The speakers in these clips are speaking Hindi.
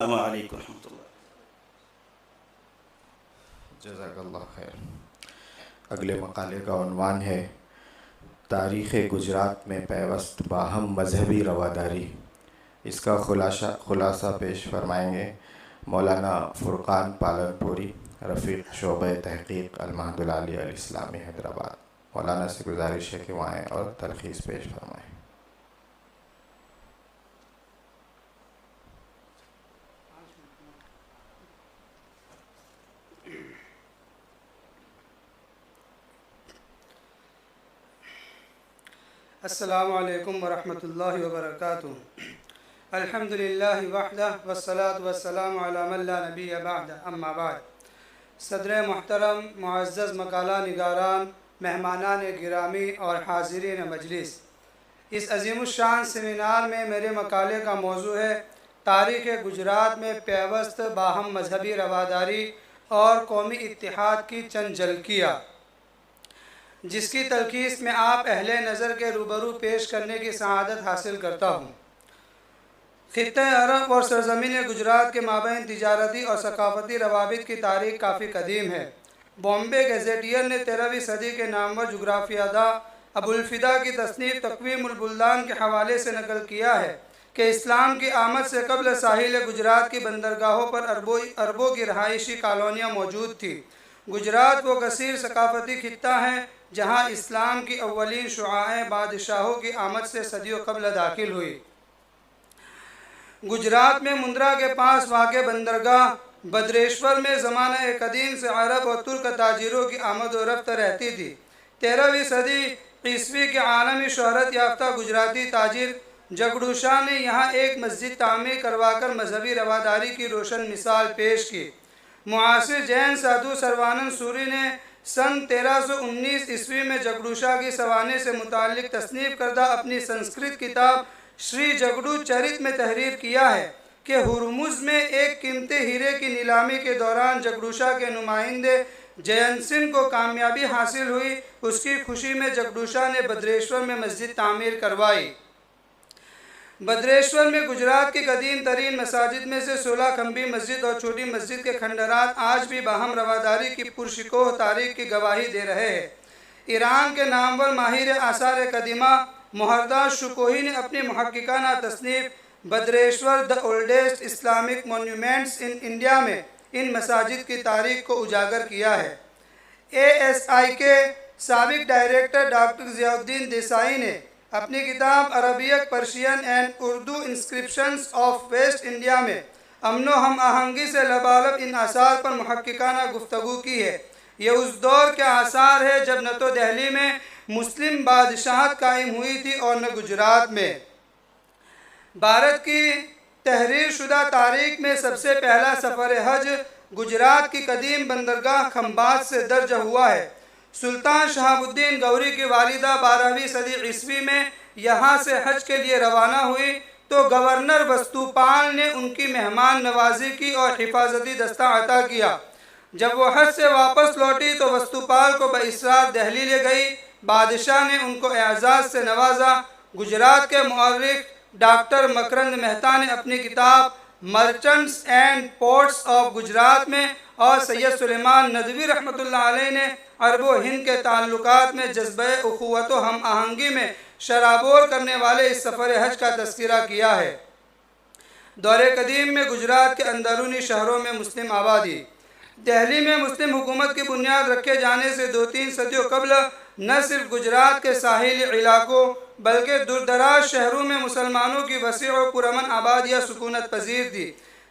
अस्सलामु अलैकुम रहमतुल्लाह। जज़ाकल्लाह खैर। अगले मकाले का उन्वान है तारीख़ गुजरात में पैवस्त बाहम मजहबी रवादारी। इसका खुलासा पेश फरमाएंगे मौलाना फ़ुरक़ान पालनपुरी, रफ़ीक शोबे तहक़ीक़ अल-महदुल आली अल-इस्लामी हैदराबाद। मौलाना से गुजारिश है कि वहाँ आएँ और तलख़ीस पेश फरमाएँ। अस्सलामु अलैकुम वरहमतुल्लाहि वबरकातुहू। अल्हम्दुलिल्लाहि वहदह वस्सलातु वस्सलामु अला मन ला नबिय्य बअद, अम्मा बाद। सदर मोहतरम, मुअज़्ज़ज़ मकाला निगारान, मेहमानान गिरामी और हाज़िरीन मजलिस, इस अज़ीमुश्शान सेमिनार में मेरे मकाले का मौजू है तारीख़ गुजरात में पैवस्त बाहम मजहबी रवादारी और कौमी इत्तिहाद की चंद झलकियाँ, जिसकी तलखीस में आप अहले नज़र के रूबरू पेश करने की सआदत हासिल करता हूँ। खित्ते अरब और सरज़मीन गुजरात के माबैन तिजारती और सकाफ़ती रवाबित की तारीख़ काफ़ी कदीम है। बॉम्बे गैजेटियर ने 13वीं सदी के नामवर जुग्राफियादा अबुल फ़िदा की तसनीफ़ तक़वीमुल बुल्दान के हवाले से नकल किया है कि इस्लाम की आमद से कबल साहिल गुजरात की बंदरगाहों पर अरबों की रहायशी कॉलोनियाँ मौजूद थी। गुजरात वो कसीर सकाफ़ती खित्ता है जहाँ इस्लाम की अव्वलीन शुआएँ बादशाहों की आमद से सदियों कबल दाखिल हुई। गुजरात में मुंद्रा के पास वाक़े बंदरगाह भद्रेश्वर में ज़माना कदीम से अरब और तुर्क ताजिरों की आमद व रफ्त रहती थी। 13वीं सदी ईस्वी के आलमी शोहरत याफ्ता गुजराती ताजिर जगड़ू शाह ने यहाँ एक मस्जिद तामीर करवाकर मजहबी रवादारी की रोशन मिसाल पेश की। मुआसिर जैन साधु सर्वानंद सूरी ने सन 1319 ईस्वी में जगड़ू शाह की सवाने से मुताल्लिक तसनीफ़ करदा अपनी संस्कृत किताब श्री जगड़ू चरित में तहरीर किया है कि हुरमुज़ में एक कीमती हीरे की नीलामी के दौरान जगड़ू शाह के नुमाइंदे जयंत सिंह को कामयाबी हासिल हुई। उसकी खुशी में जगड़ू शाह ने भद्रेश्वर में मस्जिद तामीर करवाई। भद्रेश्वर में गुजरात की कदीम तरीन मसाजिद में से 16 खंबी मस्जिद और छोटी मस्जिद के खंडरात आज भी बाहम रवादारी की पुरशिकोह तारीख की गवाही दे रहे हैं। ईरान के नामवर माहिर आसार कदीमा मुहर्रदा शुकोही ने अपनी मुहक्किकाना तसनीफ़ Bhadreshwar the oldest Islamic monuments in India में इन मसाजिद की तारीख को उजागर किया है। ASI के साबिक डायरेक्टर डॉक्टर ज़ियाउद्दीन देसाई ने अपनी किताब Arabic Persian and Urdu inscriptions of West India में अमनो हम आहंगी से लबालब इन आसार पर मुहक्किकाना गुफ्तगू की है। ये उस दौर के आसार है जब न तो दिल्ली में मुस्लिम बादशाहत कायम हुई थी और न गुजरात में। भारत की तहरीर शुदा तारीख में सबसे पहला सफ़र हज गुजरात की कदीम बंदरगाह खंबात से दर्ज हुआ है। सुल्तान शहाबुद्दीन गौरी की वालिदा 12वीं सदी ईस्वी में यहाँ से हज के लिए रवाना हुई तो गवर्नर वस्तुपाल ने उनकी मेहमान नवाजी की और हिफाजती दस्ता अता किया। जब वो हज से वापस लौटी तो वस्तुपाल को बइसरार दिल्ली ले गई। बादशाह ने उनको एजाज़ से नवाजा। गुजरात के मुअर्रिख डॉक्टर मकरंद मेहता ने अपनी किताब merchants and ports of Gujarat में और सैयद सुलेमान नदवी रहमतुल्लाह अलैह ने अरब हिंद के ताल्लुकात में जज्बे उखुवत व हम आहंगी में शराबोर करने वाले इस सफ़र हज का तज़किरा किया है। दौरे कदीम में गुजरात के अंदरूनी शहरों में मुस्लिम आबादी। दिल्ली में मुस्लिम हुकूमत की बुनियाद रखे जाने से 2-3 सदियों कबल न सिर्फ गुजरात के साहिली इलाकों बल्कि दूरदराज शहरों में मुसलमानों की वसी और पुरअमन आबादियाँ सुकूनत पजीर थी।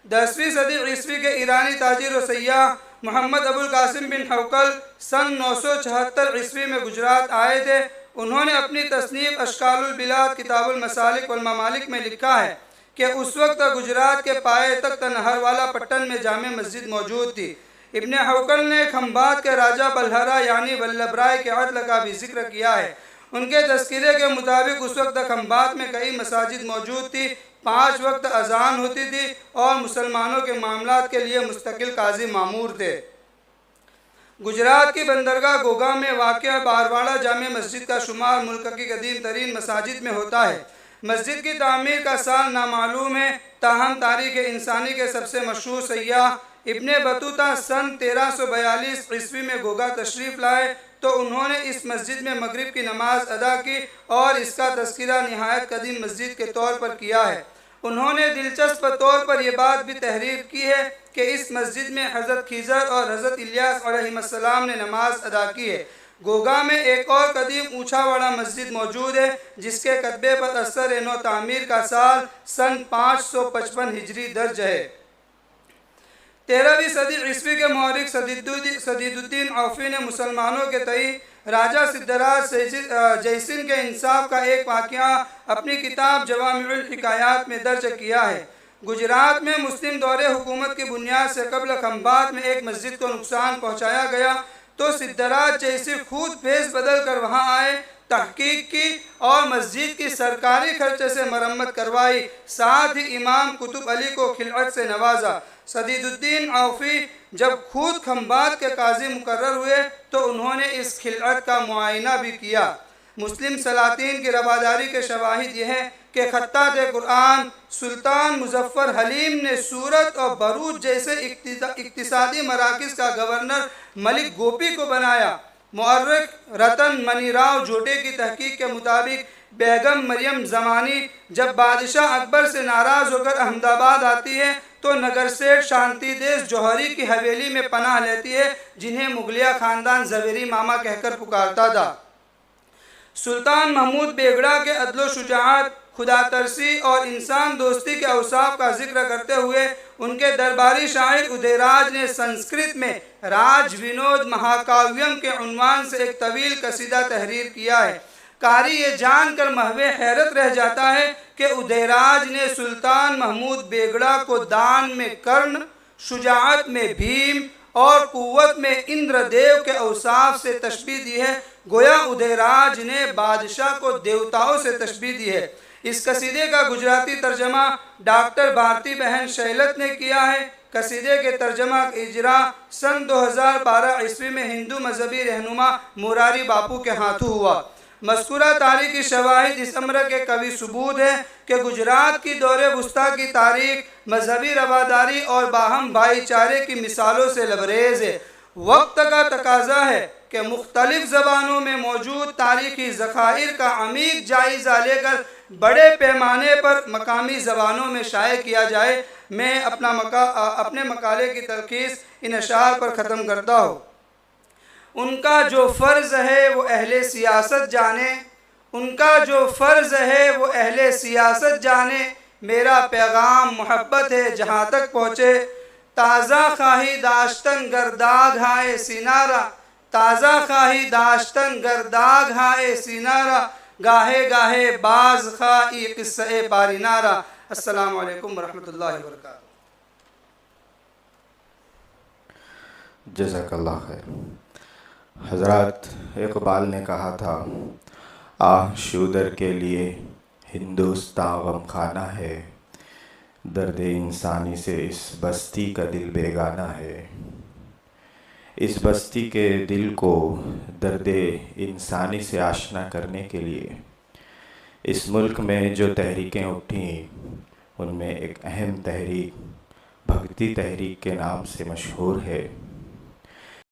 10वीं सदी ईस्वी के ईरानी ताजिर व सयाह मोहम्मद अबुल कासिम बिन हौकल सन 976 ईस्वी में गुजरात आए थे। उन्होंने अपनी तसनीफ़ अशकालुल बिलाद किताबुल मसालिक वल ममालिक में लिखा है कि उस वक्त गुजरात के पाए तख्त नहरवाला पट्टन में जामे मस्जिद मौजूद थी। इब्ने हौकल ने खंबात के राजा बल्हरा यानी वल्लभ राय के अदल का भी जिक्र किया है। उनके तस्कीरे के मुताबिक उस वक्त खंबात में कई मसाजिद मौजूद थी। 5 वक्त अजान होती थी और मुसलमानों के मामलात के लिए मुस्तकिल काजी मामूर थे। गुजरात की बंदरगाह गोगा में वाक़या बारवाड़ा जामे मस्जिद का शुमार मुल्क की कदीम तरीन मसाजिद में होता है। मस्जिद की तामीर का साल नामालूम है। ताहम तारीख़ इंसानी के सबसे मशहूर सय्याह इब्ने बतूता सन 1342 ईस्वी में गोगा तशरीफ़ लाए तो उन्होंने इस मस्जिद में मगरिब की नमाज अदा की और इसका तज़किरा नहायत कदीम मस्जिद के तौर पर किया है। उन्होंने दिलचस्प तौर पर यह बात भी तहरीर की है कि इस मस्जिद में हज़रत खिज़र और हज़रत इलियास अलैहिस्सलाम ने नमाज अदा की है। गोगा में एक और कदीम ऊँचा वाला मस्जिद मौजूद है जिसके कतबे पर असर नौ तामीर का साल सन 555 हिजरी दर्ज है। 13वीं सदी ईस्वी के मौरिख सदीदुद्दीन औफ़ी ने मुसलमानों के तई राजा सिद्धराज जयसिन के इंसाफ का एक वाक़या अपनी किताब जवामिउल हिकायात में दर्ज किया है। गुजरात में मुस्लिम दौरे हुकूमत की बुनियाद से कबल खंबात में एक मस्जिद को नुकसान पहुँचाया गया तो सिद्धराज जयसिन खुद फेस बदल कर वहाँ आए, तहकीक की और मस्जिद की सरकारी खर्चे से मरम्मत करवाई, साथ ही इमाम कुतुब अली को खिलअत से नवाजा। सदीदुद्दीन औफ़ी जब खुद खंबात के काजी मुकर्रर हुए तो उन्होंने इस खिलअत का मुआयना भी किया। मुस्लिम सलातीन की रवादारी के शवाहिद यह है कि खत्तात कुरान सुल्तान मुजफ्फर हलीम ने सूरत और भरूच जैसे इक्तिसादी मराकिज़ का गवर्नर मलिक गोपी को बनाया। मुअर्रिख रतन मनीराव जोटे की तहकीक के मुताबिक बेगम मरियम ज़मानी जब बादशाह अकबर से नाराज़ होकर अहमदाबाद आती है तो नगर सेठ शांति देश जौहरी की हवेली में पनाह लेती है, जिन्हें मुगलिया ख़ानदान ज़वेरी मामा कहकर पुकारता था। सुल्तान महमूद बेगड़ा के अदलो शुजाअत, खुदा तरसी और इंसान दोस्ती के औसाफ का जिक्र करते हुए उनके दरबारी शायर उदयराज ने संस्कृत में राज विनोद महाकाव्यम के उन्वान से एक तवील कसीदा तहरीर किया है। कारी ये जानकर महवे हैरत रह जाता है कि उदयराज ने सुल्तान महमूद बेगड़ा को दान में कर्ण, शुजाअत में भीम और कुव्वत में इंद्रदेव के औसाफ से तशबीह दी है। गोया उदयराज ने बादशाह को देवताओं से तशबीह दी है। इस कसीदे का गुजराती तर्जमा डॉक्टर भारती बहन शैलत ने किया है। कसीदे के तर्जमा का इजरा सन 2012 ईस्वी में हिंदू मजहबी रहनुमा मुरारी बापू के हाथों हुआ। मज़कूरा तारीख़ी शवाहिद इस अम्र के कवी सबूत है कि गुजरात की दौरे वुस्ता की तारीख़ मजहबी रवादारी और बाहम भाईचारे की मिसालों से लबरेज़ है। वक्त का तकाजा है कि मुख्तलिफ़ ज़बानों में मौजूद तारीख़ी ज़खाइर का अमीक जायज़ा लेकर बड़े पैमाने पर मकामी ज़बानों में शाये किया जाए। मैं अपने मकाले की तलखीस इन अशार पर ख़त्म करता हूँ। उनका जो फ़र्ज़ है वो अहले सियासत जाने, उनका जो फ़र्ज़ है वो अहले सियासत जाने, मेरा पैगाम मोहब्बत है जहाँ तक पहुँचे। ताज़ा खाही दाश्तन गर्दाग हाए सिनारा, ताज़ा खाही दाश्तन गर्दाग हाए सिनारा, गाहे गाहे बाज खाई किस्से बारिनारा। अस्सलामु अलैकुम वरहमतुल्लाहि वबरकातुहू। जज़ाकल्लाह खैर। हज़रत इक़बाल ने कहा था, आह शूदर के लिए हिंदुस्तान गमखाना है, दर्द इंसानी से इस बस्ती का दिल बेगाना है। इस बस्ती के दिल को दर्द इंसानी से आशना करने के लिए इस मुल्क में जो तहरीकें उठीं उनमें एक अहम तहरीक भक्ति तहरीक के नाम से मशहूर है।